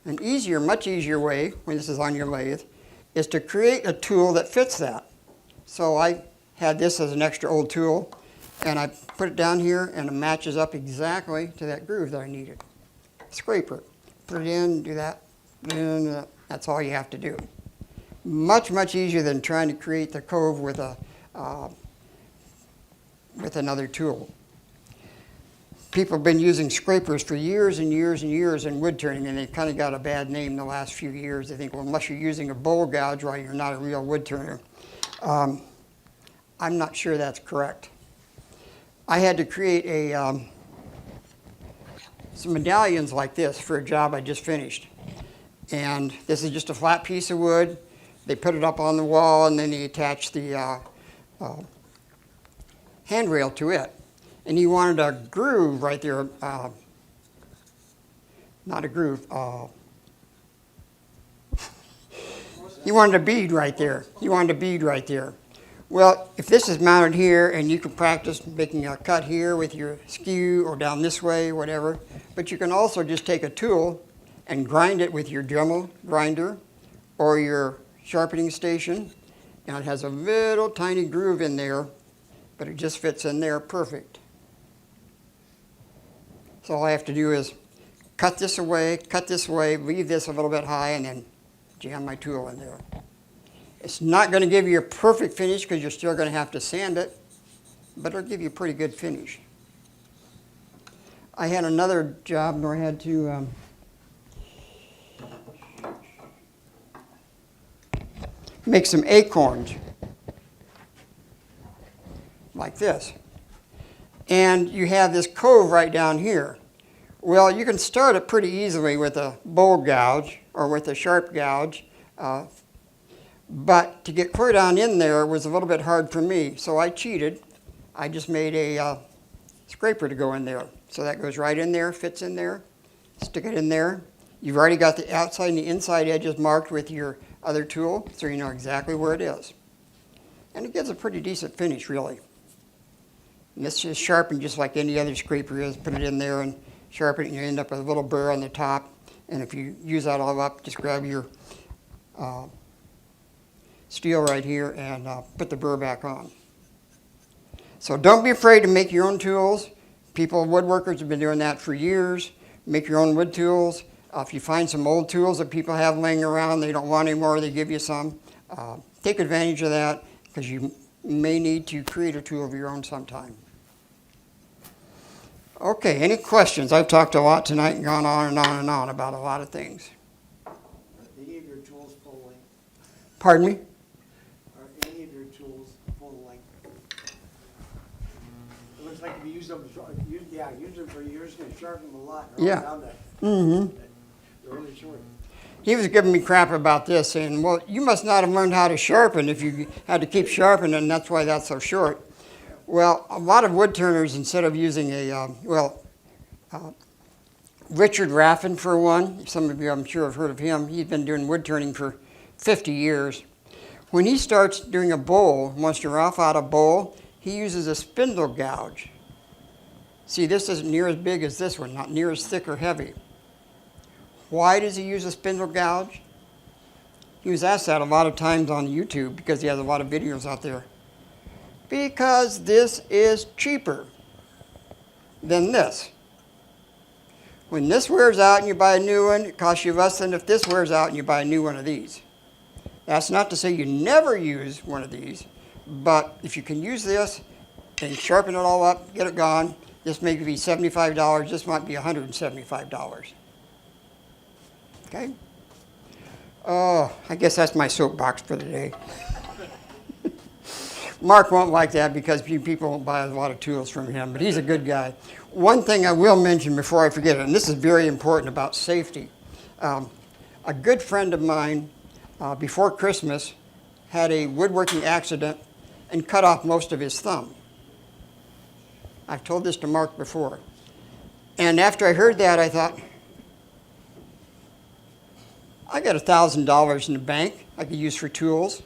an easier, much easier way, when this is on your lathe, is to create a tool that fits that. So I had this as an extra old tool, and I put it down here, and it matches up exactly to that groove that I needed. Scraper, put it in, do that, and that's all you have to do. Much, much easier than trying to create the cove with another tool. People have been using scrapers for years and years and years in wood turning, and they've kind of got a bad name the last few years. They think, well, unless you're using a bowl gouge, well, you're not a real wood turner. I'm not sure that's correct. I had to create some medallions like this for a job I just finished. And this is just a flat piece of wood. They put it up on the wall, and then they attach the handrail to it. And he wanted a groove right there, not a groove, he wanted a bead right there. He wanted a bead right there. Well, if this is mounted here, and you can practice making a cut here with your skew or down this way, whatever, but you can also just take a tool and grind it with your Dremel grinder or your sharpening station, and it has a little tiny groove in there, but it just fits in there perfect. So all I have to do is cut this away, leave this a little bit high, and then jam my tool in there. It's not going to give you a perfect finish because you're still going to have to sand it, but it'll give you a pretty good finish. I had another job where I had to make some acorns like this. And you have this cove right down here. Well, you can start it pretty easily with a bowl gouge or with a sharp gouge. But to get clear down in there was a little bit hard for me, so I cheated. I just made a scraper to go in there. So that goes right in there, fits in there, stick it in there. You've already got the outside and the inside edges marked with your other tool, so you know exactly where it is. And it gives a pretty decent finish, really. And this is sharpened just like any other scraper is. Put it in there and sharpen it, and you end up with a little burr on the top. And if you use that all up, just grab your steel right here and put the burr back on. So don't be afraid to make your own tools. People, woodworkers, have been doing that for years. Make your own wood tools. If you find some old tools that people have laying around, they don't want anymore, they give you some. Take advantage of that because you may need to create a tool of your own sometime. Okay, any questions? I've talked a lot tonight and gone on and on and on about a lot of things. Are any of your tools full length? Pardon me? Are any of your tools full length? It looks like if you use them, use them for years and sharpen them a lot. They're all down there. Mm-hmm. They're really short. He was giving me crap about this, saying, well, you must not have learned how to sharpen if you had to keep sharpening, and that's why that's so short. Well, a lot of wood turners, instead of using Richard Raffin, for one, some of you I'm sure have heard of him. He's been doing wood turning for 50 years. When he starts doing a bowl, wants to rough out a bowl, he uses a spindle gouge. See, this isn't near as big as this one, not near as thick or heavy. Why does he use a spindle gouge? He was asked that a lot of times on YouTube because he has a lot of videos out there. Because this is cheaper than this. When this wears out and you buy a new one, it costs you less than if this wears out and you buy a new one of these. That's not to say you never use one of these, but if you can use this and sharpen it all up, get it gone, this may be $75, this might be $175. Okay? Oh, I guess that's my soapbox for the day. Mark won't like that because people won't buy a lot of tools from him, but he's a good guy. One thing I will mention before I forget it, and this is very important about safety. A good friend of mine, before Christmas, had a woodworking accident and cut off most of his thumb. I've told this to Mark before. And after I heard that, I thought, I got $1,000 in the bank I could use for tools.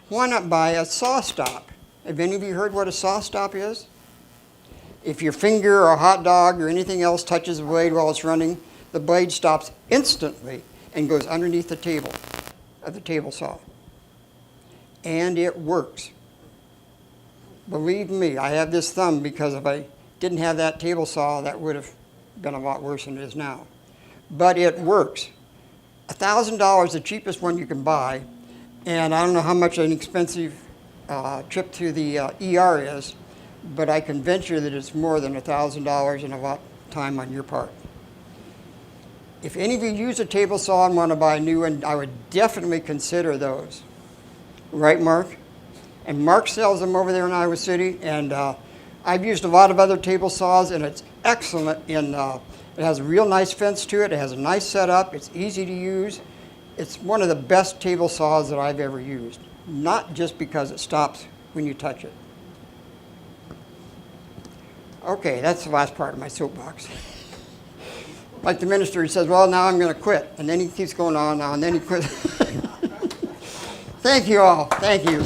Why not buy a saw stop? Have any of you heard what a saw stop is? If your finger or a hot dog or anything else touches the blade while it's running, the blade stops instantly and goes underneath the table of the table saw. And it works. Believe me, I have this thumb because if I didn't have that table saw, that would have been a lot worse than it is now. But it works. $1,000, the cheapest one you can buy, and I don't know how much an expensive trip to the ER is, but I can venture that it's more than $1,000 and a lot of time on your part. If any of you use a table saw and want to buy a new one, I would definitely consider those. Right, Mark? And Mark sells them over there in Iowa City, and I've used a lot of other table saws, and it's excellent. It has a real nice fence to it. It has a nice setup. It's easy to use. It's one of the best table saws that I've ever used, not just because it stops when you touch it. Okay, that's the last part of my soapbox. Like the minister, he says, well, now I'm going to quit. And then he keeps going on, and then he quits. Thank you all. Thank you.